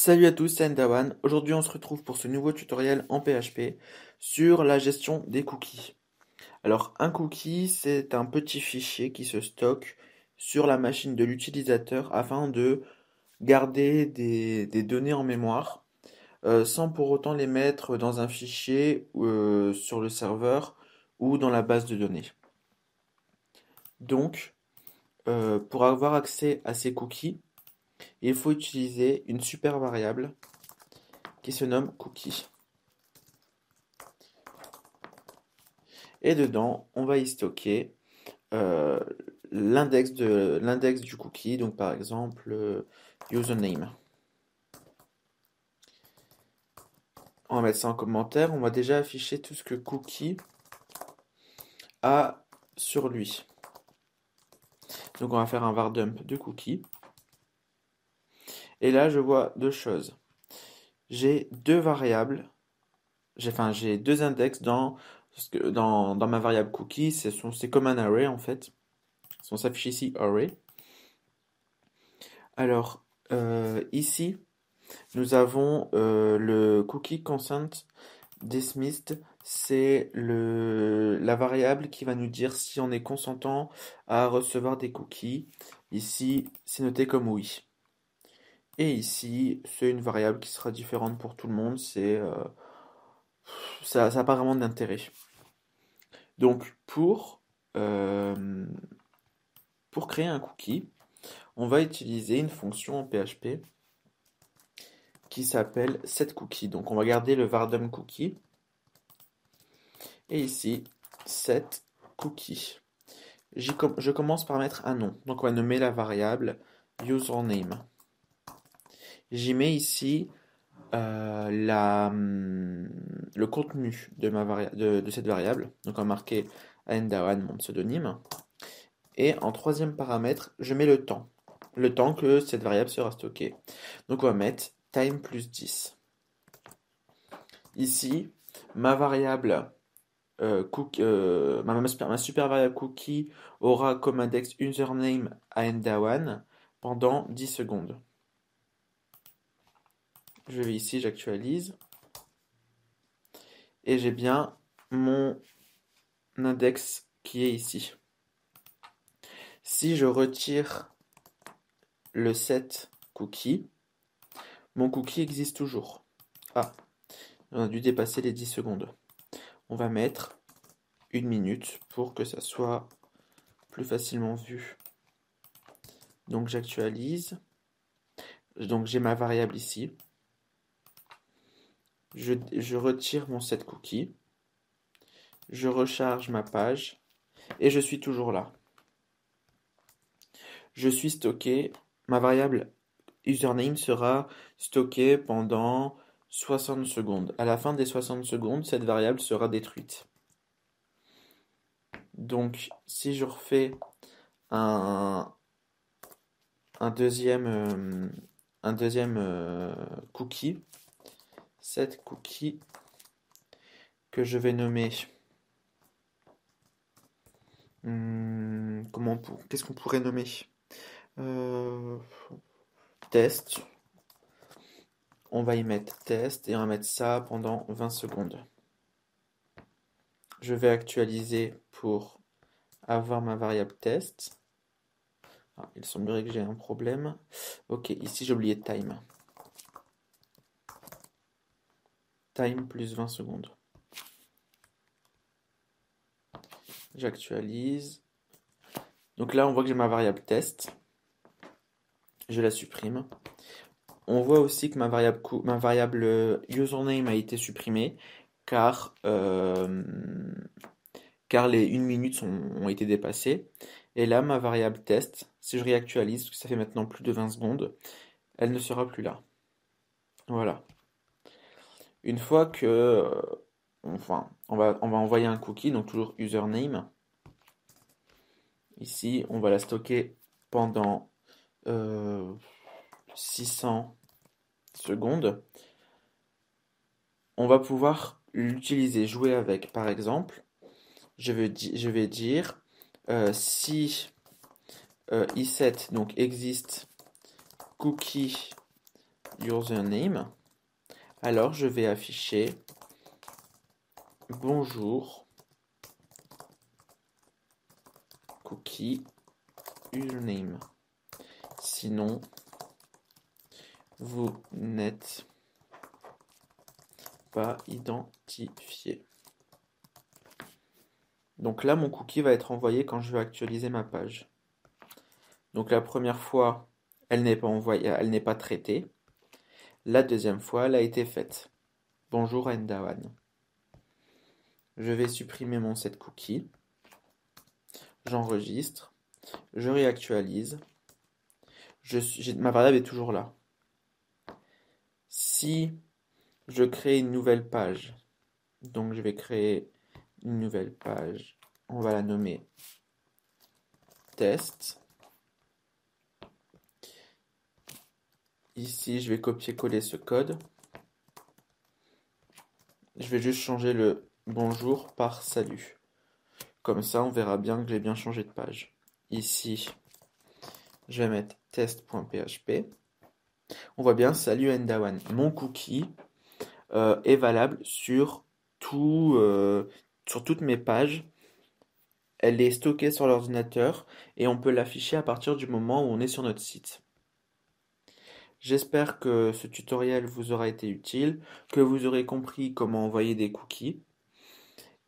Salut à tous, c'est Endawan. Aujourd'hui, on se retrouve pour ce nouveau tutoriel en PHP sur la gestion des cookies. Alors, un cookie, c'est un petit fichier qui se stocke sur la machine de l'utilisateur afin de garder des données en mémoire sans pour autant les mettre dans un fichier sur le serveur ou dans la base de données. Donc, pour avoir accès à ces cookies, il faut utiliser une super variable qui se nomme cookie. Et dedans, on va y stocker euh, l'index du cookie, donc par exemple username. On va mettre ça en commentaire. On va déjà afficher tout ce que cookie a sur lui. Donc on va faire un var dump de cookie. Et là, je vois deux choses. J'ai deux variables. J'ai deux index dans ma variable cookie. C'est comme un array en fait. On s'affiche ici array. Alors, ici, nous avons le cookie consent dismissed, c'est la variable qui va nous dire si on est consentant à recevoir des cookies. Ici, c'est noté comme oui. Et ici, c'est une variable qui sera différente pour tout le monde. Ça n'a pas vraiment d'intérêt. Donc, euh, pour créer un cookie, on va utiliser une fonction en PHP qui s'appelle setCookie. Donc, on va garder le vardom cookie. Et ici, setCookie. Je commence par mettre un nom. Donc on va nommer la variable username. J'y mets ici le contenu de cette variable. Donc on va marquer Endawan, mon pseudonyme. Et en troisième paramètre, je mets le temps. Le temps que cette variable sera stockée. Donc on va mettre time plus 10. Ici, ma variable ma super variable cookie aura comme index username à Endawan pendant 10 secondes. Je vais ici, j'actualise. Et j'ai bien mon index qui est ici. Si je retire le set cookie, mon cookie existe toujours. Ah, on a dû dépasser les 10 secondes. On va mettre 1 minute pour que ça soit plus facilement vu. Donc j'actualise. Donc j'ai ma variable ici. Je retire mon set cookie. Je recharge ma page. Et je suis toujours là. Je suis stocké. Ma variable username sera stockée pendant 60 secondes. À la fin des 60 secondes, cette variable sera détruite. Donc, si je refais un, un deuxième, cookie, set cookie que je vais nommer. Qu'est-ce qu'on pourrait nommer? Euh, Test. On va y mettre test et on va mettre ça pendant 20 secondes. Je vais actualiser pour avoir ma variable test. Ah, il semblerait que j'ai un problème. Ok, ici j'ai oublié time. Time plus 20 secondes. J'actualise. Donc là, on voit que j'ai ma variable test. Je la supprime. On voit aussi que ma variable username a été supprimée car, car les 1 minute ont été dépassées. Et là, ma variable test, si je réactualise, parce que ça fait maintenant plus de 20 secondes, elle ne sera plus là. Voilà. Une fois que, on va envoyer un cookie, donc toujours username. Ici, on va la stocker pendant 600 secondes. On va pouvoir l'utiliser, jouer avec. Par exemple, je vais dire si iset donc existe cookie username, alors je vais afficher bonjour cookie username. Sinon, vous n'êtes pas identifié. Donc là, mon cookie va être envoyé quand je vais actualiser ma page. Donc la première fois, elle n'est pas envoyée, elle n'est pas traitée. La deuxième fois, elle a été faite. Bonjour Endawan. Je vais supprimer mon set cookie. J'enregistre. Je réactualise. Ma variable est toujours là. Si je crée une nouvelle page, donc je vais créer une nouvelle page. On va la nommer test. Ici, je vais copier-coller ce code. Je vais juste changer le bonjour par salut. Comme ça, on verra bien que j'ai bien changé de page. Ici, je vais mettre test.php. On voit bien salut Endawan. Mon cookie est valable sur toutes mes pages. Elle est stockée sur l'ordinateur et on peut l'afficher à partir du moment où on est sur notre site. J'espère que ce tutoriel vous aura été utile, que vous aurez compris comment envoyer des cookies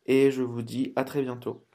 et je vous dis à très bientôt.